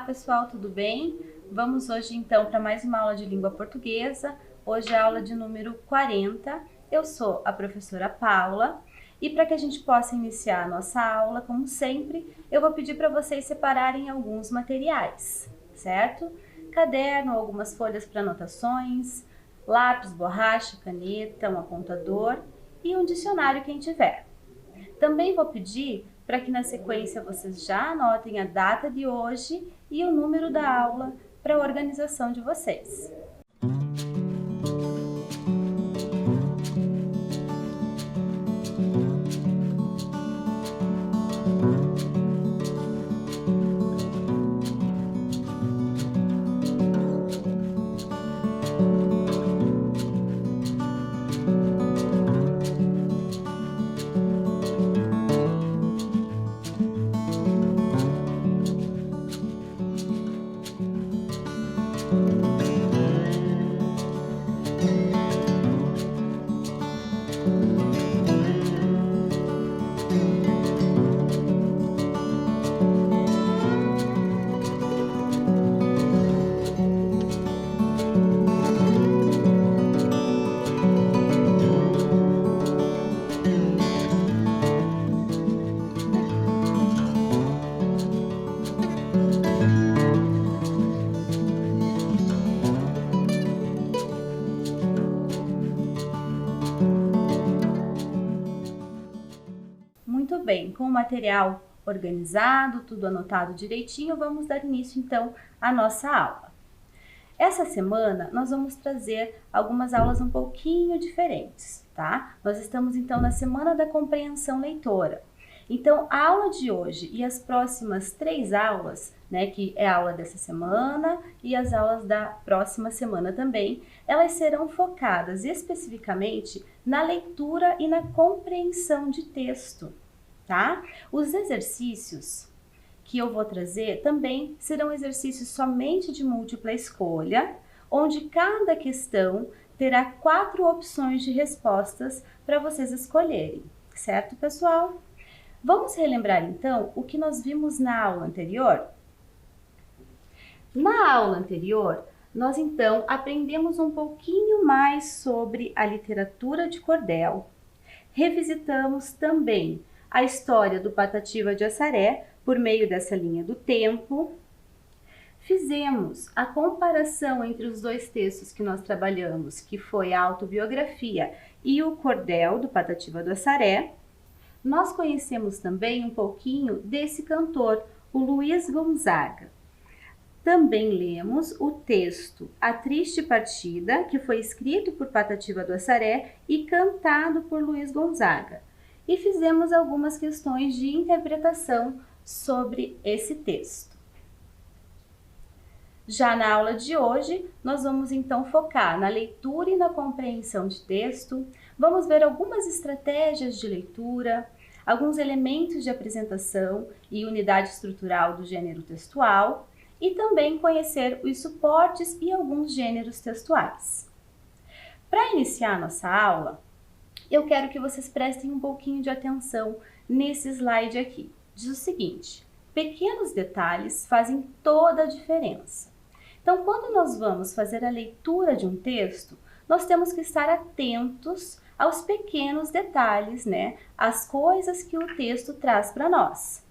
pessoal, tudo bem? Vamos hoje então para mais uma aula de língua portuguesa. Hoje é a aula de número 40. Eu sou a professora Paula e para que a gente possa iniciar a nossa aula, como sempre, eu vou pedir para vocês separarem alguns materiais, certo? Caderno, algumas folhas para anotações, lápis, borracha, caneta, um apontador e um dicionário quem tiver. Também vou pedir para que na sequência vocês já anotem a data de hoje e o número da aula para a organização de vocês. Muito bem, com o material organizado, tudo anotado direitinho, vamos dar início então à nossa aula. Essa semana nós vamos trazer algumas aulas um pouquinho diferentes, tá? Nós estamos então na semana da compreensão leitora. Então, a aula de hoje e as próximas 3 aulas, né, que é a aula dessa semana e as aulas da próxima semana também, elas serão focadas especificamente na leitura e na compreensão de texto, tá? Os exercícios que eu vou trazer também serão exercícios somente de múltipla escolha, onde cada questão terá 4 opções de respostas para vocês escolherem, certo, pessoal? Vamos relembrar então o que nós vimos na aula anterior? Na aula anterior, nós então aprendemos um pouquinho mais sobre a literatura de cordel, revisitamos também a história do Patativa de Assaré por meio dessa linha do tempo, fizemos a comparação entre os 2 textos que nós trabalhamos, que foi a autobiografia e o cordel do Patativa do Assaré. Nós conhecemos também um pouquinho desse cantor, o Luiz Gonzaga. Também lemos o texto A Triste Partida, que foi escrito por Patativa do Assaré e cantado por Luiz Gonzaga. E fizemos algumas questões de interpretação sobre esse texto. Já na aula de hoje, nós vamos então focar na leitura e na compreensão de texto, vamos ver algumas estratégias de leitura, alguns elementos de apresentação e unidade estrutural do gênero textual e também conhecer os suportes e alguns gêneros textuais. Para iniciar a nossa aula, eu quero que vocês prestem um pouquinho de atenção nesse slide aqui. Diz o seguinte: pequenos detalhes fazem toda a diferença. Então, quando nós vamos fazer a leitura de um texto, nós temos que estar atentos aos pequenos detalhes, né? As coisas que o texto traz para nós.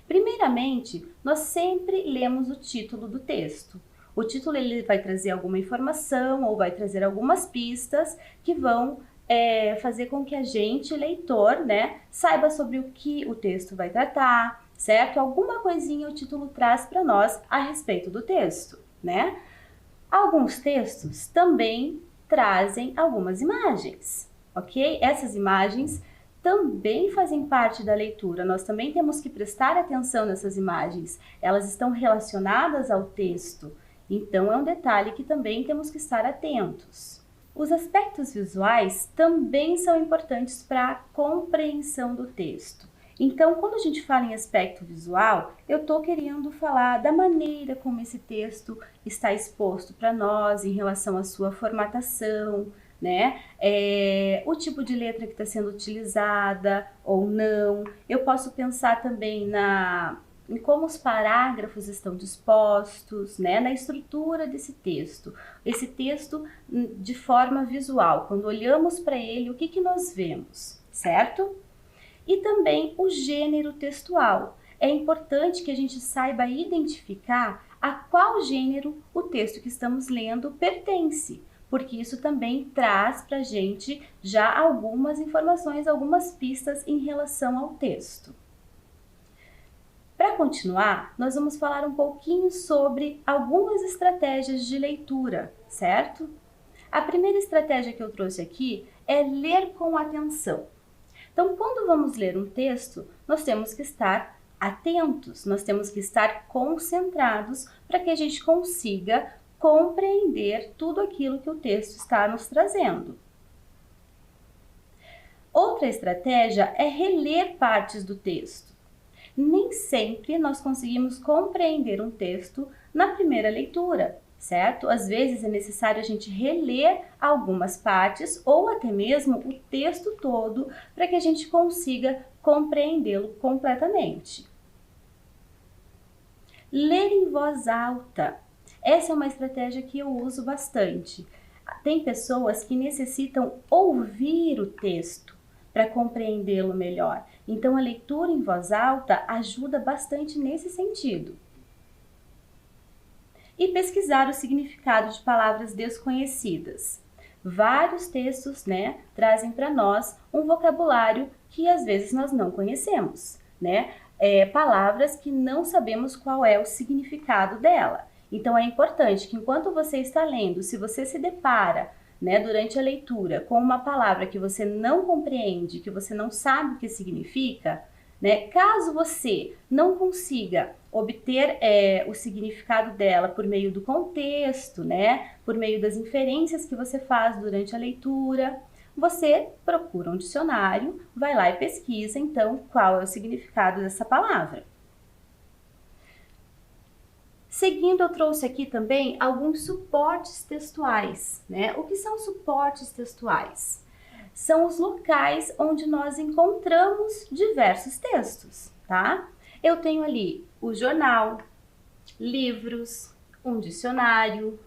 Primeiramente, nós sempre lemos o título do texto. O título ele vai trazer alguma informação ou vai trazer algumas pistas que vão fazer com que a gente, leitor, né, saiba sobre o que o texto vai tratar, certo? Alguma coisinha o título traz para nós a respeito do texto, né? Alguns textos também trazem algumas imagens, ok? Essas imagens também fazem parte da leitura, nós também temos que prestar atenção nessas imagens, elas estão relacionadas ao texto, então é um detalhe que também temos que estar atentos. Os aspectos visuais também são importantes para a compreensão do texto. Então, quando a gente fala em aspecto visual, eu estou querendo falar da maneira como esse texto está exposto para nós em relação à sua formatação, né? O tipo de letra que está sendo utilizada ou não. Eu posso pensar também em como os parágrafos estão dispostos, né, na estrutura desse texto. Esse texto de forma visual, quando olhamos para ele, o que que nós vemos, certo? E também o gênero textual. É importante que a gente saiba identificar a qual gênero o texto que estamos lendo pertence, porque isso também traz para a gente já algumas informações, algumas pistas em relação ao texto. Para continuar, nós vamos falar um pouquinho sobre algumas estratégias de leitura, certo? A primeira estratégia que eu trouxe aqui é ler com atenção. Então, quando vamos ler um texto, nós temos que estar atentos, nós temos que estar concentrados para que a gente consiga compreender tudo aquilo que o texto está nos trazendo. Outra estratégia é reler partes do texto. Nem sempre nós conseguimos compreender um texto na primeira leitura, certo? Às vezes é necessário a gente reler algumas partes ou até mesmo o texto todo para que a gente consiga compreendê-lo completamente. Ler em voz alta. Essa é uma estratégia que eu uso bastante. Tem pessoas que necessitam ouvir o texto para compreendê-lo melhor. Então, a leitura em voz alta ajuda bastante nesse sentido. E pesquisar o significado de palavras desconhecidas. Vários textos, né, trazem para nós um vocabulário que às vezes nós não conhecemos, né? Palavras que não sabemos qual é o significado dela. Então, é importante que enquanto você está lendo, se você se depara, né, durante a leitura com uma palavra que você não compreende, que você não sabe o que significa, né, caso você não consiga obter o significado dela por meio do contexto, né, por meio das inferências que você faz durante a leitura, você procura um dicionário, vai lá e pesquisa, então, qual é o significado dessa palavra. Seguindo, eu trouxe aqui também alguns suportes textuais, né? O que são suportes textuais? São os locais onde nós encontramos diversos textos, tá? Eu tenho ali o jornal, livros, um dicionário,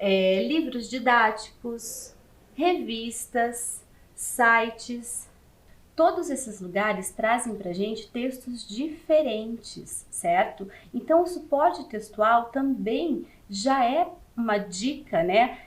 livros didáticos, revistas, sites. Todos esses lugares trazem para a gente textos diferentes, certo? Então, o suporte textual também já é uma dica, né,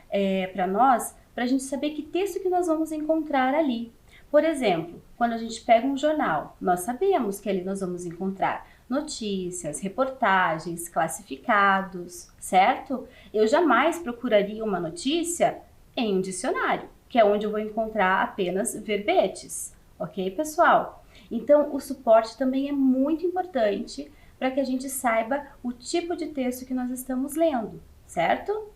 para nós, para a gente saber que texto que nós vamos encontrar ali. Por exemplo, quando a gente pega um jornal, nós sabemos que ali nós vamos encontrar notícias, reportagens, classificados, certo? Eu jamais procuraria uma notícia em um dicionário, que é onde eu vou encontrar apenas verbetes. Ok, pessoal? Então, o suporte também é muito importante para que a gente saiba o tipo de texto que nós estamos lendo, certo?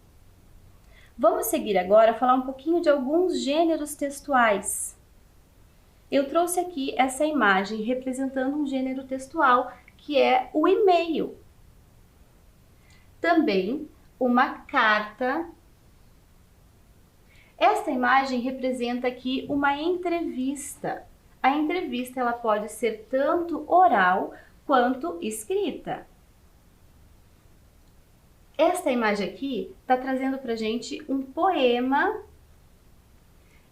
Vamos seguir agora a falar um pouquinho de alguns gêneros textuais. Eu trouxe aqui essa imagem representando um gênero textual que é o e-mail. Também uma carta. Esta imagem representa aqui uma entrevista. A entrevista ela pode ser tanto oral quanto escrita. Esta imagem aqui está trazendo para a gente um poema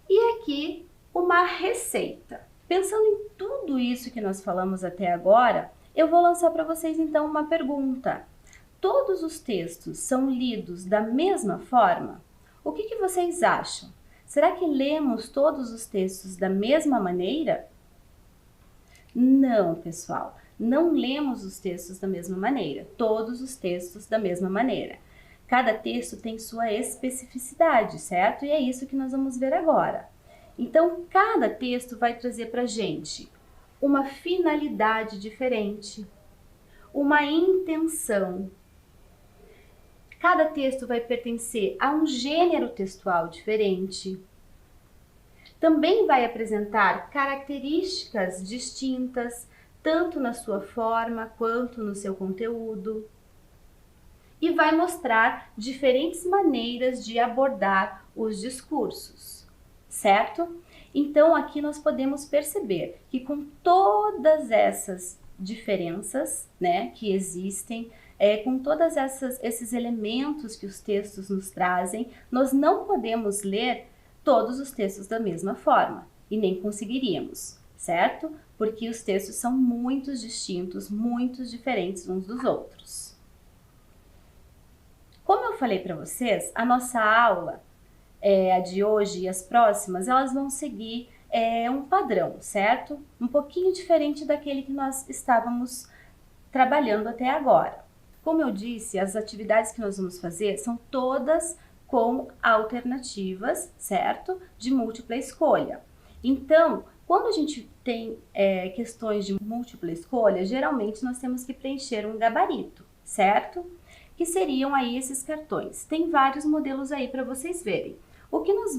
e aqui uma receita. Pensando em tudo isso que nós falamos até agora, eu vou lançar para vocês então uma pergunta. Todos os textos são lidos da mesma forma? O que vocês acham? Será que lemos todos os textos da mesma maneira? Não, pessoal, não lemos os textos da mesma maneira, todos os textos da mesma maneira. Cada texto tem sua especificidade, certo? E é isso que nós vamos ver agora. Então, cada texto vai trazer para a gente uma finalidade diferente, uma intenção. Cada texto vai pertencer a um gênero textual diferente. Também vai apresentar características distintas, tanto na sua forma quanto no seu conteúdo. E vai mostrar diferentes maneiras de abordar os discursos, certo? Então, aqui nós podemos perceber que com todas essas diferenças, né, que existem, com todas esses elementos que os textos nos trazem, nós não podemos ler todos os textos da mesma forma e nem conseguiríamos, certo? Porque os textos são muito distintos, muito diferentes uns dos outros. Como eu falei para vocês, a nossa aula, a de hoje e as próximas, elas vão seguir um padrão, certo? Um pouquinho diferente daquele que nós estávamos trabalhando até agora. Como eu disse, as atividades que nós vamos fazer são todas com alternativas, certo? De múltipla escolha. Então, quando a gente tem questões de múltipla escolha, geralmente nós temos que preencher um gabarito, certo? Que seriam aí esses cartões. Tem vários modelos aí para vocês verem. O que nós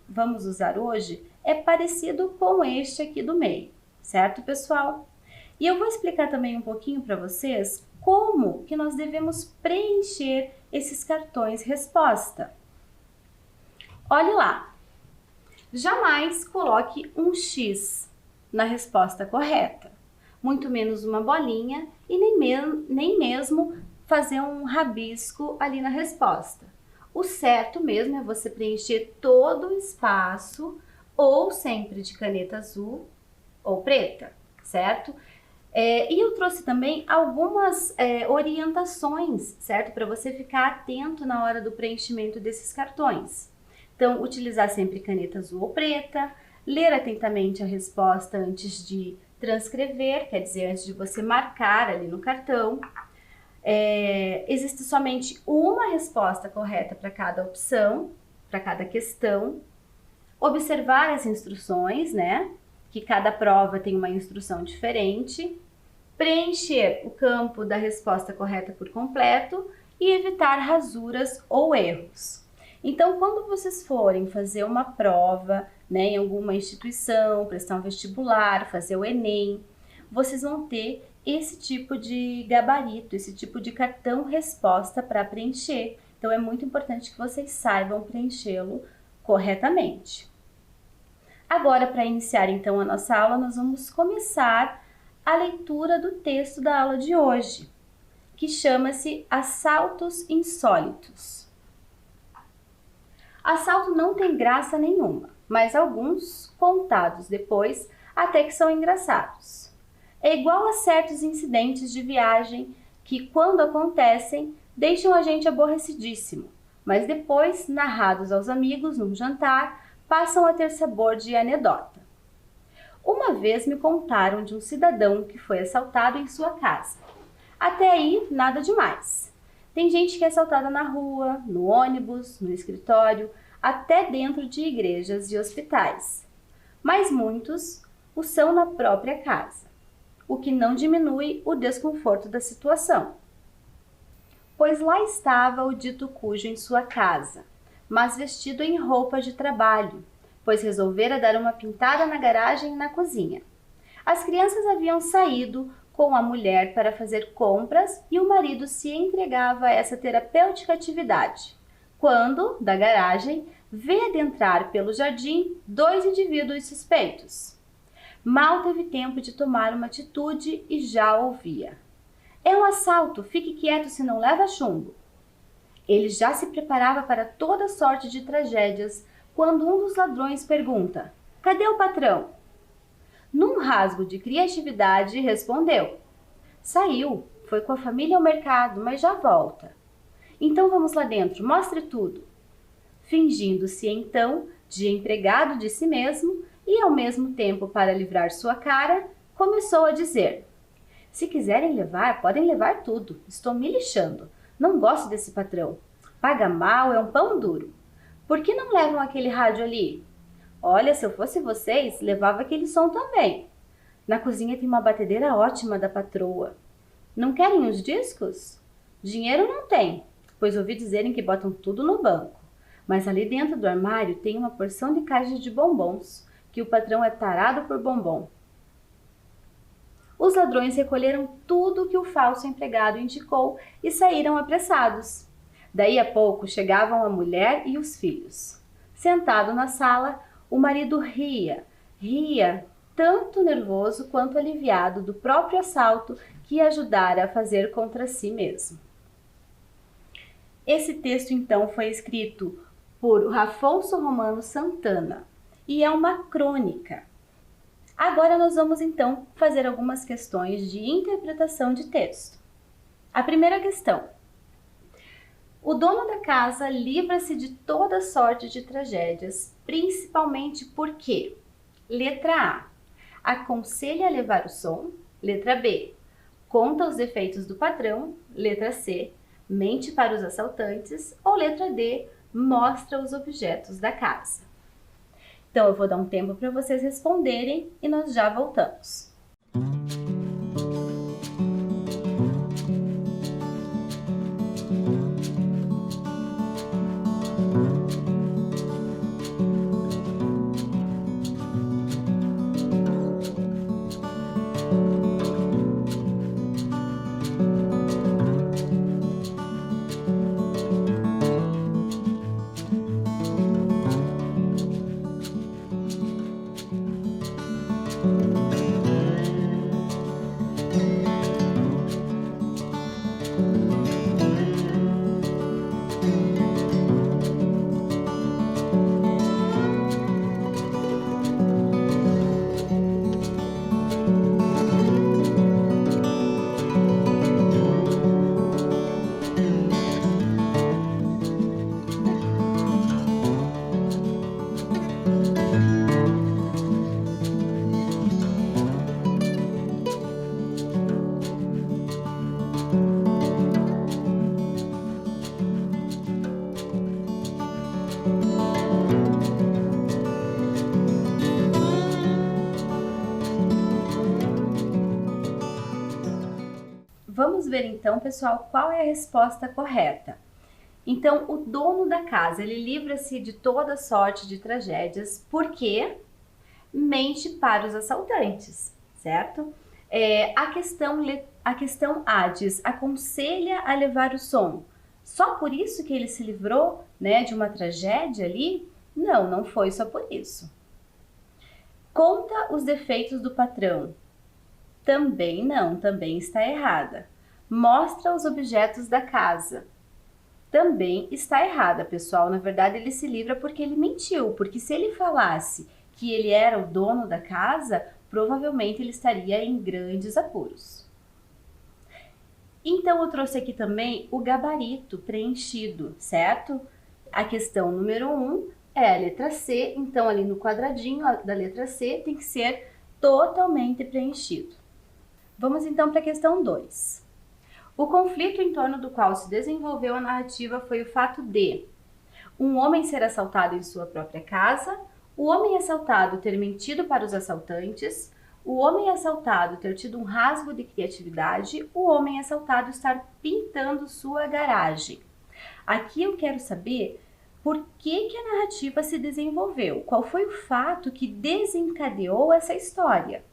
vamos usar hoje é parecido com este aqui do meio, certo, pessoal? E eu vou explicar também um pouquinho para vocês como que nós devemos preencher esses cartões resposta. Olhe lá, jamais coloque um X na resposta correta, muito menos uma bolinha e nem mesmo fazer um rabisco ali na resposta. O certo mesmo é você preencher todo o espaço, ou sempre de caneta azul ou preta, certo? E eu trouxe também algumas orientações, certo? Para você ficar atento na hora do preenchimento desses cartões. Então, utilizar sempre caneta azul ou preta, ler atentamente a resposta antes de transcrever, quer dizer, antes de você marcar ali no cartão. Existe somente uma resposta correta para cada opção, para cada questão. Observar as instruções, né? Que cada prova tem uma instrução diferente. Preencher o campo da resposta correta por completo e evitar rasuras ou erros. Então, quando vocês forem fazer uma prova, né, em alguma instituição, prestar um vestibular, fazer o Enem, vocês vão ter esse tipo de gabarito, esse tipo de cartão resposta para preencher. Então, é muito importante que vocês saibam preenchê-lo corretamente. Agora, para iniciar então a nossa aula, nós vamos começar a leitura do texto da aula de hoje, que chama-se Assaltos Insólitos. Assalto não tem graça nenhuma, mas alguns, contados depois, até que são engraçados. É igual a certos incidentes de viagem que, quando acontecem, deixam a gente aborrecidíssimo, mas depois, narrados aos amigos num jantar, passam a ter sabor de anedota. Uma vez me contaram de um cidadão que foi assaltado em sua casa. Até aí, nada demais. Tem gente que é assaltada na rua, no ônibus, no escritório, até dentro de igrejas e hospitais. Mas muitos o são na própria casa, o que não diminui o desconforto da situação. Pois lá estava o dito cujo em sua casa, mas vestido em roupa de trabalho, pois resolvera dar uma pintada na garagem e na cozinha. As crianças haviam saído com a mulher para fazer compras e o marido se entregava a essa terapêutica atividade, quando, da garagem, vê adentrar pelo jardim 2 indivíduos suspeitos. Mal teve tempo de tomar uma atitude e já ouvia: "É um assalto, fique quieto se não leva chumbo." Ele já se preparava para toda sorte de tragédias quando um dos ladrões pergunta: "Cadê o patrão?" Num rasgo de criatividade, respondeu: "Saiu, foi com a família ao mercado, mas já volta." "Então vamos lá dentro, mostre tudo." Fingindo-se então de empregado de si mesmo e ao mesmo tempo para livrar sua cara, começou a dizer: "Se quiserem levar, podem levar tudo. Estou me lixando. Não gosto desse patrão. Paga mal, é um pão duro. Por que não levam aquele rádio ali? Olha, se eu fosse vocês, levava aquele som também. Na cozinha tem uma batedeira ótima da patroa. Não querem os discos? Dinheiro não tem, pois ouvi dizerem que botam tudo no banco. Mas ali dentro do armário tem uma porção de caixas de bombons, que o patrão é tarado por bombom." Os ladrões recolheram tudo que o falso empregado indicou e saíram apressados. Daí a pouco chegavam a mulher e os filhos. Sentado na sala, o marido ria tanto nervoso quanto aliviado do próprio assalto que ajudara a fazer contra si mesmo. Esse texto, então, foi escrito por Afonso Romano Santana e é uma crônica. Agora nós vamos, então, fazer algumas questões de interpretação de texto. A primeira questão. O dono da casa livra-se de toda sorte de tragédias, principalmente porque: letra A, aconselha a levar o som. Letra B, conta os defeitos do patrão. Letra C, mente para os assaltantes. Ou letra D, mostra os objetos da casa. Então eu vou dar um tempo para vocês responderem e nós já voltamos. Vamos ver então, pessoal, qual é a resposta correta. Então, o dono da casa, ele livra-se de toda sorte de tragédias porque mente para os assaltantes, certo? A questão A diz, aconselha a levar o som. Só por isso que ele se livrou, né, de uma tragédia ali? Não, não foi só por isso. Conta os defeitos do patrão. Também não, também está errada. Mostra os objetos da casa. Também está errada, pessoal. Na verdade, ele se livra porque ele mentiu. Porque se ele falasse que ele era o dono da casa, provavelmente ele estaria em grandes apuros. Então, eu trouxe aqui também o gabarito preenchido, certo? A questão número 1 é a letra C. Então, ali no quadradinho da letra C tem que ser totalmente preenchido. Vamos então para a questão 2. O conflito em torno do qual se desenvolveu a narrativa foi o fato de um homem ser assaltado em sua própria casa, o homem assaltado ter mentido para os assaltantes, o homem assaltado ter tido um rasgo de criatividade, o homem assaltado estar pintando sua garagem. Aqui eu quero saber por que a narrativa se desenvolveu, qual foi o fato que desencadeou essa história.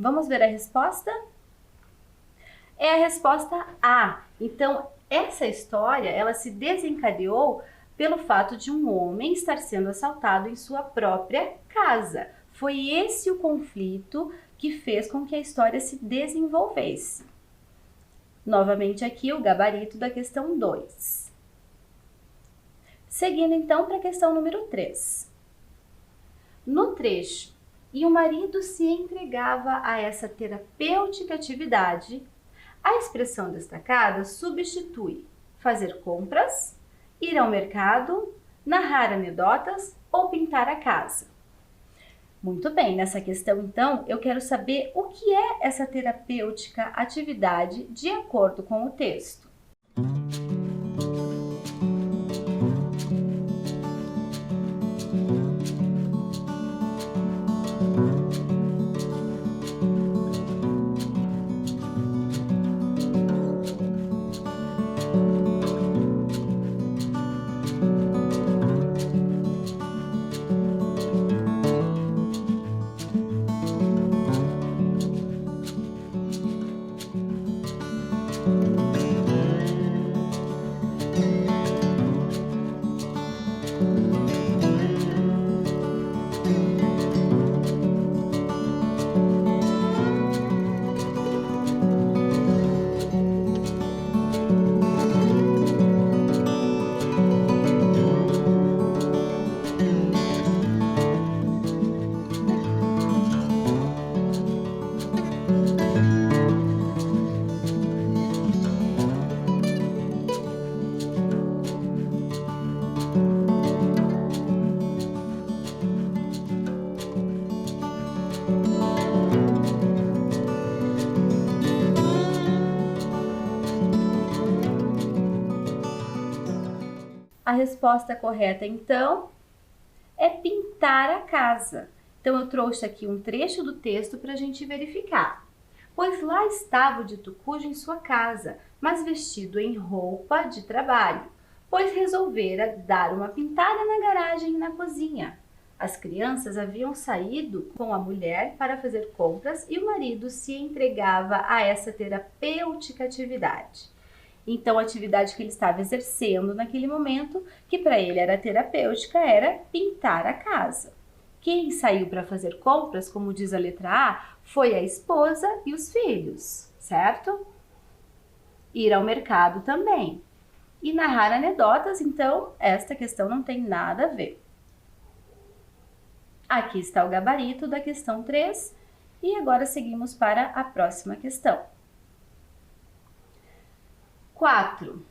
Vamos ver a resposta? É a resposta A. Então, essa história, ela se desencadeou pelo fato de um homem estar sendo assaltado em sua própria casa. Foi esse o conflito que fez com que a história se desenvolvesse. Novamente aqui o gabarito da questão 2. Seguindo então para a questão número 3. No trecho, e o marido se entregava a essa terapêutica atividade, a expressão destacada substitui fazer compras, ir ao mercado, narrar anedotas ou pintar a casa. Muito bem, nessa questão então eu quero saber o que é essa terapêutica atividade de acordo com o texto. A resposta correta, então, é pintar a casa. Então, eu trouxe aqui um trecho do texto para a gente verificar. Pois lá estava o dito cujo em sua casa, mas vestido em roupa de trabalho, pois resolvera dar uma pintada na garagem e na cozinha. As crianças haviam saído com a mulher para fazer compras e o marido se entregava a essa terapêutica atividade. Então, a atividade que ele estava exercendo naquele momento, que para ele era terapêutica, era pintar a casa. Quem saiu para fazer compras, como diz a letra A, foi a esposa e os filhos, certo? Ir ao mercado também. E narrar anedotas, então, esta questão não tem nada a ver. Aqui está o gabarito da questão 3 e agora seguimos para a próxima questão. 4.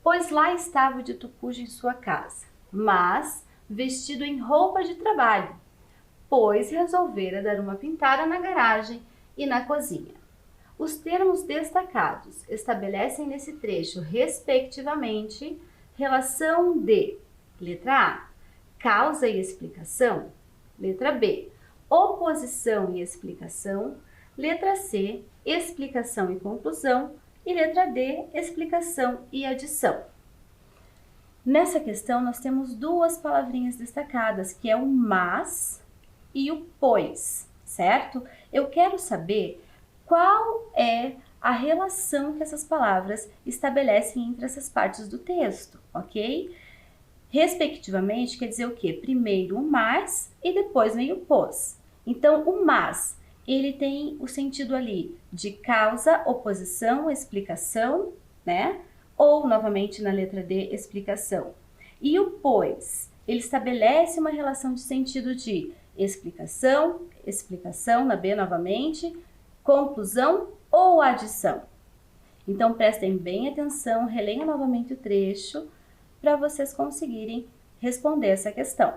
Pois lá estava o dito cujo em sua casa, mas vestido em roupa de trabalho, pois resolvera dar uma pintada na garagem e na cozinha. Os termos destacados estabelecem nesse trecho, respectivamente, relação de letra A, causa e explicação, letra B, oposição e explicação, letra C, explicação e conclusão, e letra D, explicação e adição. Nessa questão, nós temos duas palavrinhas destacadas, que é o mas e o pois, certo? Eu quero saber qual é a relação que essas palavras estabelecem entre essas partes do texto, ok? Respectivamente, quer dizer o quê? Primeiro o mas e depois vem o pois. Então, o mas ele tem o sentido ali de causa, oposição, explicação, né? Ou, novamente, na letra D, explicação. E o pois, ele estabelece uma relação de sentido de explicação, explicação, na B novamente, conclusão ou adição. Então, prestem bem atenção, releiam novamente o trecho para vocês conseguirem responder essa questão.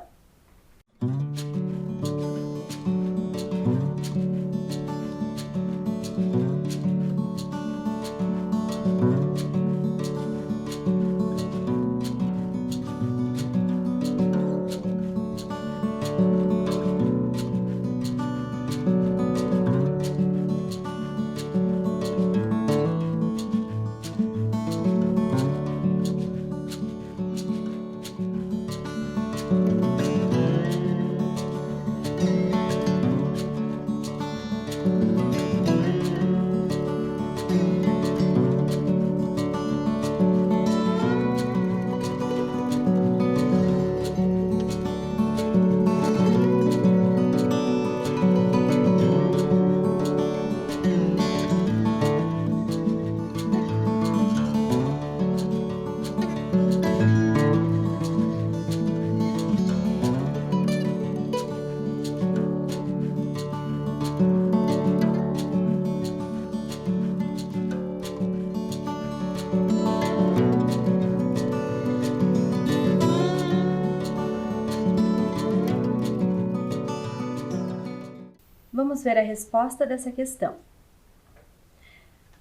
vamos ver a resposta dessa questão.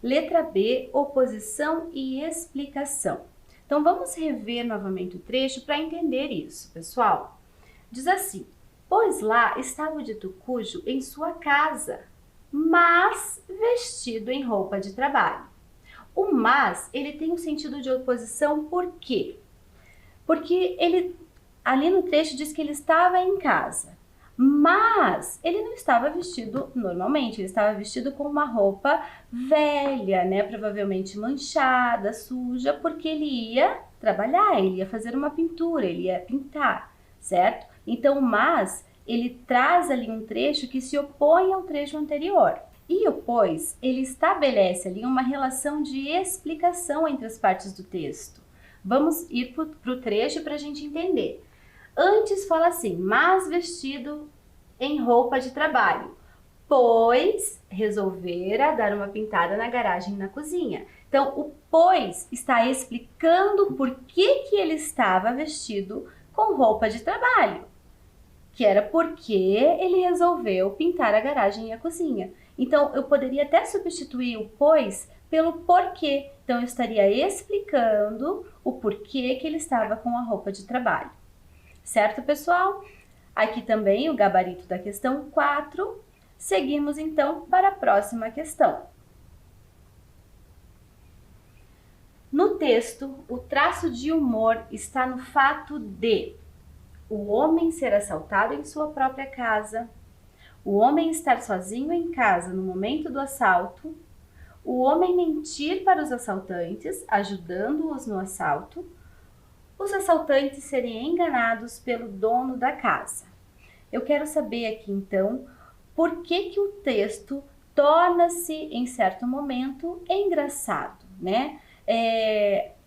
Letra B, oposição e explicação. Então, vamos rever novamente o trecho para entender isso, pessoal. Diz assim: pois lá estava o dito cujo em sua casa, mas vestido em roupa de trabalho. O mas, ele tem um sentido de oposição, por quê? Porque ele, ali no trecho, diz que ele estava em casa, mas ele não estava vestido normalmente, ele estava vestido com uma roupa velha, né? Provavelmente manchada, suja, porque ele ia trabalhar, ele ia fazer uma pintura, ele ia pintar, certo? Então, o mas, ele traz ali um trecho que se opõe ao trecho anterior. E o pois, ele estabelece ali uma relação de explicação entre as partes do texto. Vamos ir para o trecho para a gente entender. Antes fala assim, mas vestido em roupa de trabalho, pois resolvera dar uma pintada na garagem e na cozinha. Então, o pois está explicando por que ele estava vestido com roupa de trabalho, que era porque ele resolveu pintar a garagem e a cozinha. Então, eu poderia até substituir o pois pelo porquê. Então, eu estaria explicando o porquê que ele estava com a roupa de trabalho. Certo, pessoal? Aqui também o gabarito da questão 4. Seguimos, então, para a próxima questão. No texto, o traço de humor está no fato de o homem ser assaltado em sua própria casa, o homem estar sozinho em casa no momento do assalto, o homem mentir para os assaltantes, ajudando-os no assalto, os assaltantes serem enganados pelo dono da casa. Eu quero saber aqui, então, por que o texto torna-se, em certo momento, engraçado, né?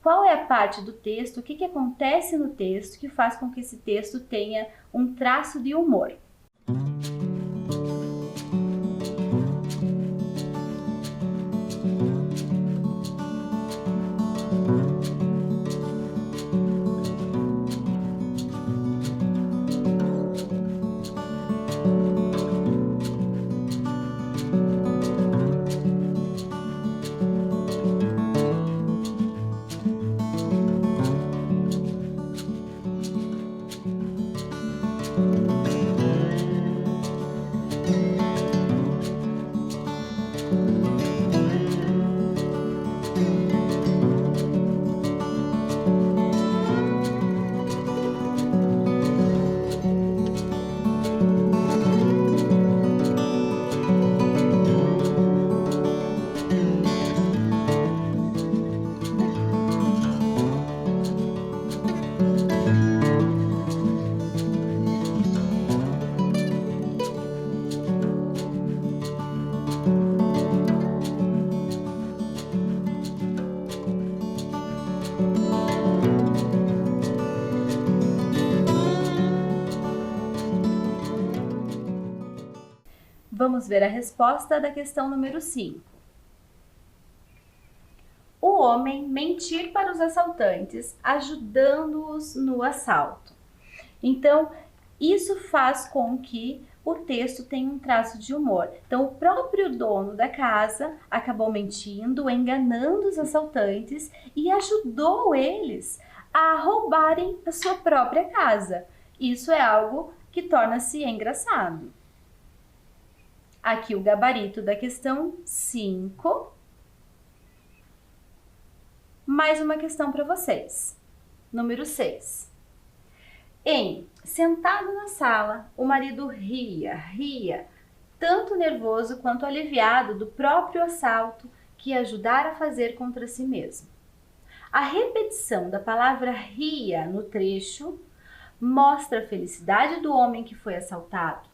Qual é a parte do texto, o que acontece no texto que faz com que esse texto tenha um traço de humor? Vamos ver a resposta da questão número 5. O homem mentir para os assaltantes, ajudando-os no assalto. Então, isso faz com que o texto tenha um traço de humor. Então, o próprio dono da casa acabou mentindo, enganando os assaltantes e ajudou eles a roubarem a sua própria casa. Isso é algo que torna-se engraçado. Aqui o gabarito da questão 5. Mais uma questão para vocês. Número 6. Sentado na sala, o marido ria, tanto nervoso quanto aliviado do próprio assalto que ajudara a fazer contra si mesmo. A repetição da palavra ria no trecho mostra a felicidade do homem que foi assaltado,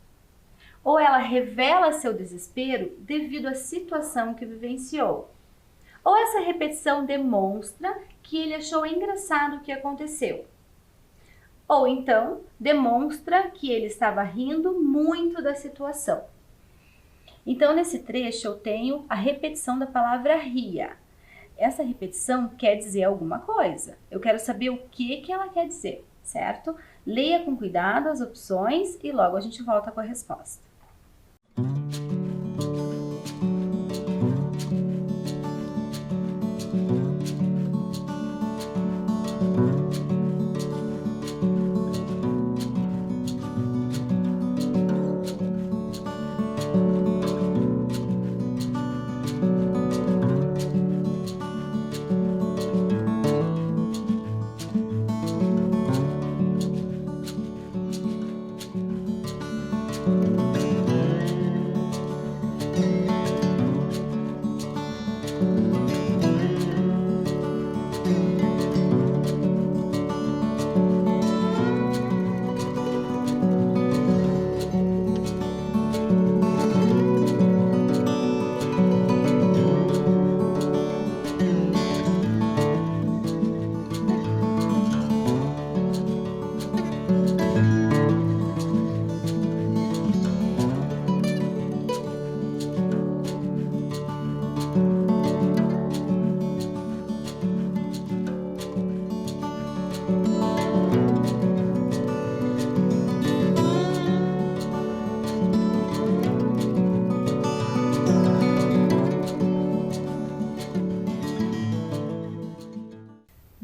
ou ela revela seu desespero devido à situação que vivenciou, ou essa repetição demonstra que ele achou engraçado o que aconteceu, ou então demonstra que ele estava rindo muito da situação. Então, nesse trecho eu tenho a repetição da palavra ria. Essa repetição quer dizer alguma coisa. Eu quero saber o que ela quer dizer, certo? Leia com cuidado as opções e logo a gente volta com a resposta.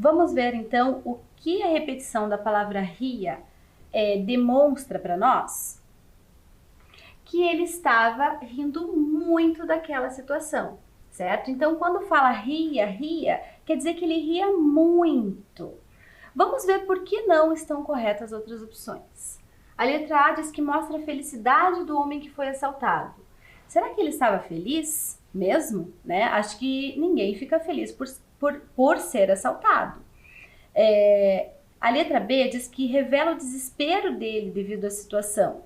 Vamos ver então o que a repetição da palavra ria demonstra para nós? Que ele estava rindo muito daquela situação, certo? Então, quando fala ria, quer dizer que ele ria muito. Vamos ver por que não estão corretas as outras opções. A letra A diz que mostra a felicidade do homem que foi assaltado. Será que ele estava feliz mesmo? Né? Acho que ninguém fica feliz por ser assaltado. A letra B diz que revela o desespero dele devido à situação.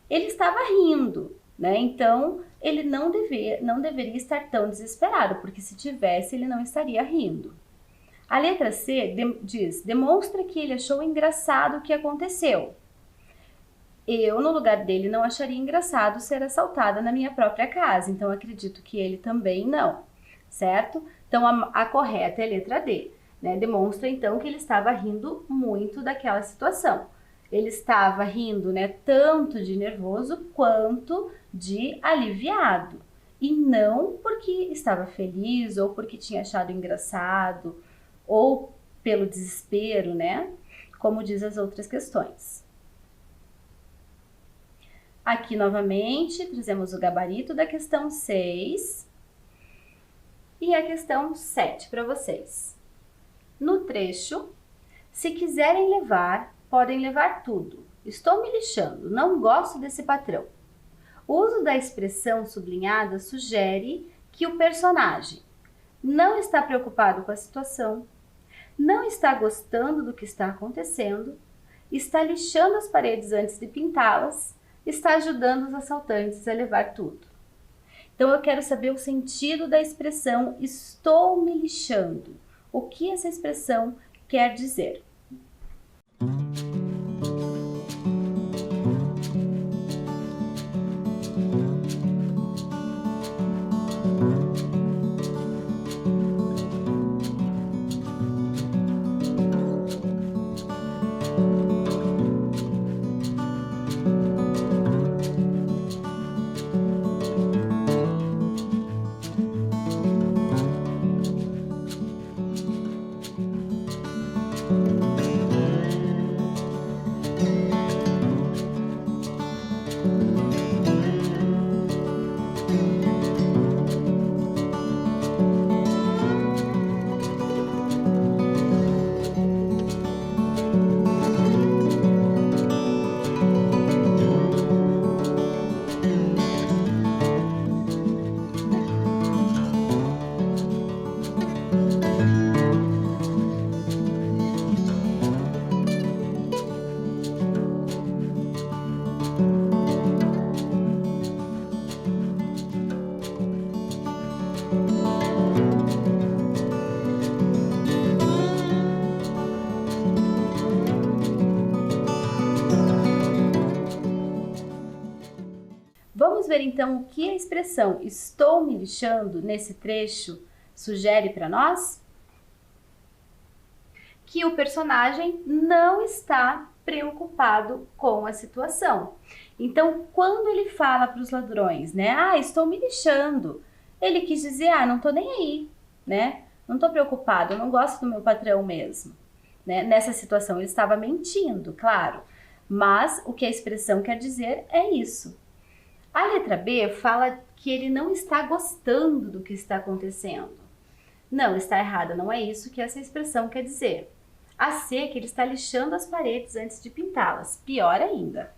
Ele estava rindo, né? Então ele não deveria estar tão desesperado, porque se tivesse, ele não estaria rindo. A letra C demonstra que ele achou engraçado o que aconteceu. Eu, no lugar dele, não acharia engraçado ser assaltada na minha própria casa, então acredito que ele também não, certo? Então a correta é a letra D, né? Demonstra então que ele estava rindo muito daquela situação. Ele estava rindo, né, tanto de nervoso quanto de aliviado, e não porque estava feliz ou porque tinha achado engraçado ou pelo desespero, né? Como diz as outras questões. Aqui novamente trazemos o gabarito da questão 6 e a questão 7 para vocês. No trecho, se quiserem levar, podem levar tudo. Estou me lixando, não gosto desse patrão. O uso da expressão sublinhada sugere que o personagem não está preocupado com a situação, não está gostando do que está acontecendo, está lixando as paredes antes de pintá-las, está ajudando os assaltantes a levar tudo. Então eu quero saber o sentido da expressão estou me lixando. O que essa expressão quer dizer? Vamos ver então o que a expressão estou me lixando nesse trecho sugere para nós? Que o personagem não está preocupado com a situação. Então, quando ele fala para os ladrões, né? Ah, estou me lixando. Ele quis dizer, ah, não tô nem aí, né? Não tô preocupado, eu não gosto do meu patrão mesmo. Né? Nessa situação ele estava mentindo, claro. Mas o que a expressão quer dizer é isso. A letra B fala que ele não está gostando do que está acontecendo. Não, está errada, não é isso que essa expressão quer dizer. A C, que ele está lixando as paredes antes de pintá-las. Pior ainda,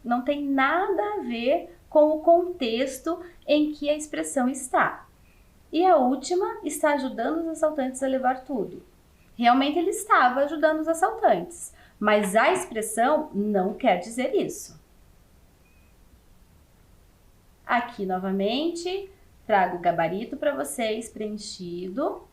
não tem nada a ver com o contexto em que a expressão está. E a última, está ajudando os assaltantes a levar tudo. Realmente ele estava ajudando os assaltantes, mas a expressão não quer dizer isso. Aqui novamente, trago o gabarito para vocês preenchido.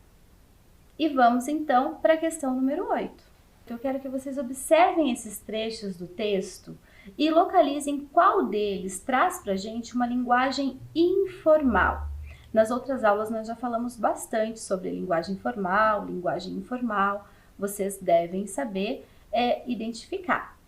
E vamos então para a questão número 8. Eu quero que vocês observem esses trechos do texto e localizem qual deles traz para a gente uma linguagem informal. Nas outras aulas nós já falamos bastante sobre linguagem formal, linguagem informal. Vocês devem saber identificar.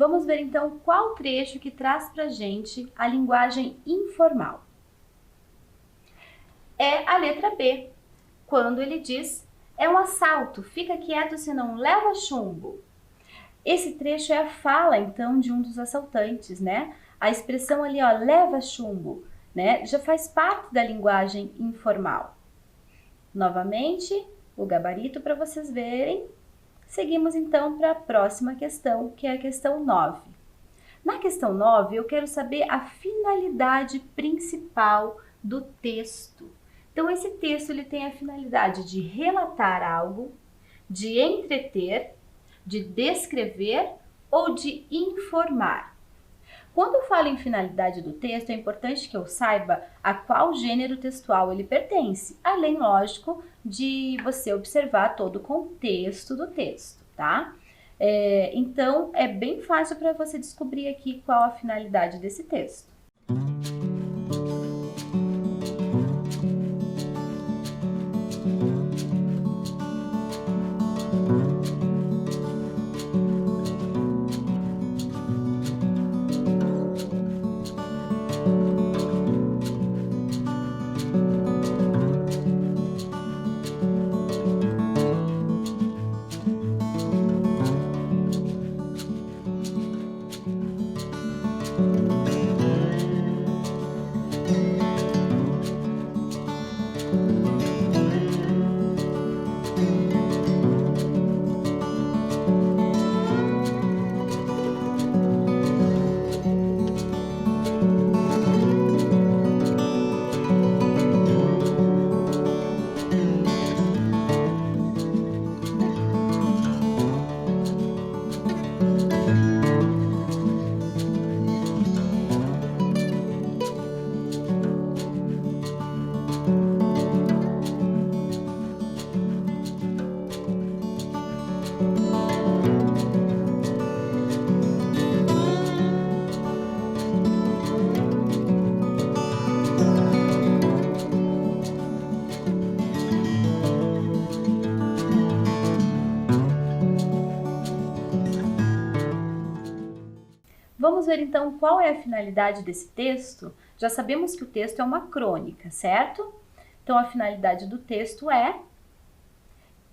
Vamos ver então qual trecho que traz para a gente a linguagem informal. É a letra B, quando ele diz: é um assalto, fica quieto senão leva chumbo. Esse trecho é a fala então de um dos assaltantes, né? A expressão ali, ó, leva chumbo, né? Já faz parte da linguagem informal. Novamente, o gabarito para vocês verem. Seguimos então para a próxima questão, que é a questão 9. Na questão 9, eu quero saber a finalidade principal do texto. Então, esse texto ele tem a finalidade de relatar algo, de entreter, de descrever ou de informar. Quando eu falo em finalidade do texto, é importante que eu saiba a qual gênero textual ele pertence, além, lógico, de você observar todo o contexto do texto, tá? Então, é bem fácil para você descobrir aqui qual a finalidade desse texto. Vamos ver então qual é a finalidade desse texto? Já sabemos que o texto é uma crônica, certo? Então a finalidade do texto é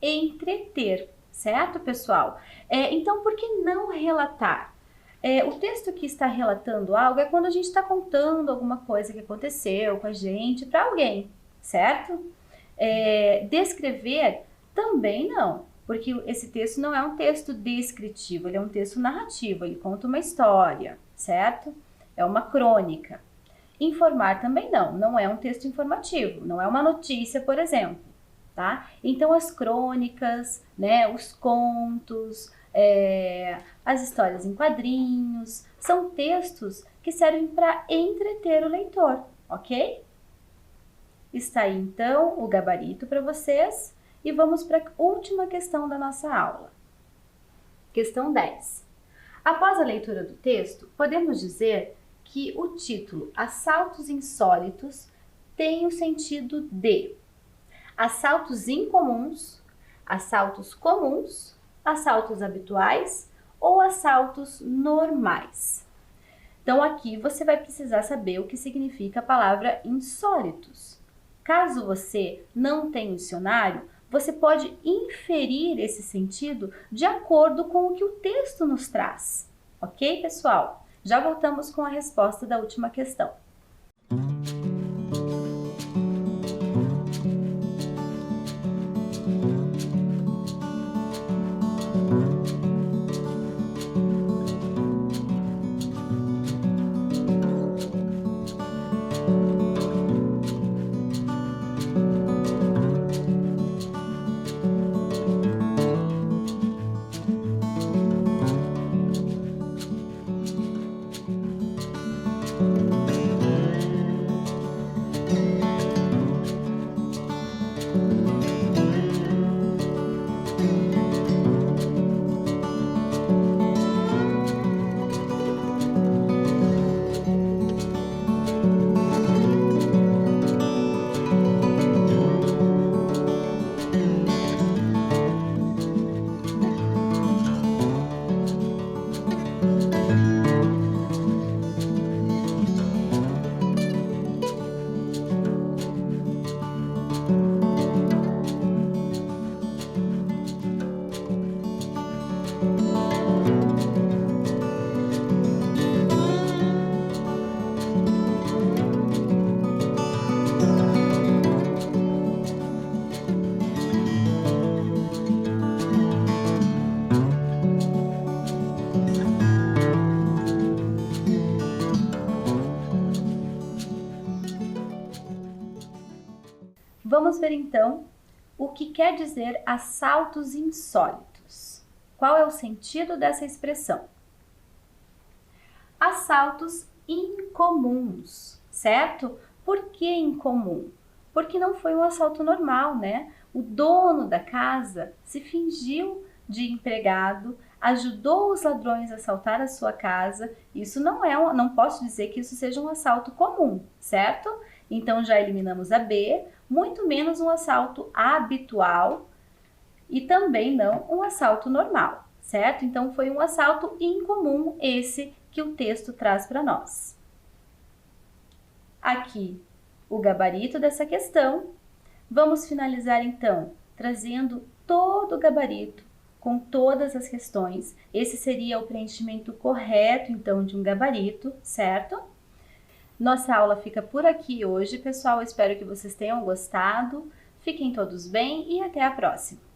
entreter, certo, pessoal? Então por que não relatar? O texto que está relatando algo é quando a gente está contando alguma coisa que aconteceu com a gente para alguém, certo? Descrever também não, porque esse texto não é um texto descritivo, ele é um texto narrativo, ele conta uma história, certo? É uma crônica. Informar também não é um texto informativo, não é uma notícia, por exemplo, tá? Então as crônicas, né, os contos, as histórias em quadrinhos, são textos que servem para entreter o leitor, ok? Está aí então o gabarito para vocês. E vamos para a última questão da nossa aula. Questão 10. Após a leitura do texto, podemos dizer que o título Assaltos Insólitos tem o sentido de assaltos incomuns, assaltos comuns, assaltos habituais ou assaltos normais. Então aqui você vai precisar saber o que significa a palavra insólitos. Caso você não tenha um dicionário, você pode inferir esse sentido de acordo com o que o texto nos traz. Ok, pessoal? Já voltamos com a resposta da última questão. Vamos ver então o que quer dizer assaltos insólitos. Qual é o sentido dessa expressão? Assaltos incomuns, certo? Por que incomum? Porque não foi um assalto normal, né? O dono da casa se fingiu de empregado, ajudou os ladrões a assaltar a sua casa. Isso não posso dizer que isso seja um assalto comum, certo? Então já eliminamos a B, muito menos um assalto habitual e também não um assalto normal, certo? Então foi um assalto incomum esse que o texto traz para nós. Aqui o gabarito dessa questão. Vamos finalizar então trazendo todo o gabarito com todas as questões. Esse seria o preenchimento correto então de um gabarito, certo? Nossa aula fica por aqui hoje, pessoal. Eu espero que vocês tenham gostado. Fiquem todos bem e até a próxima!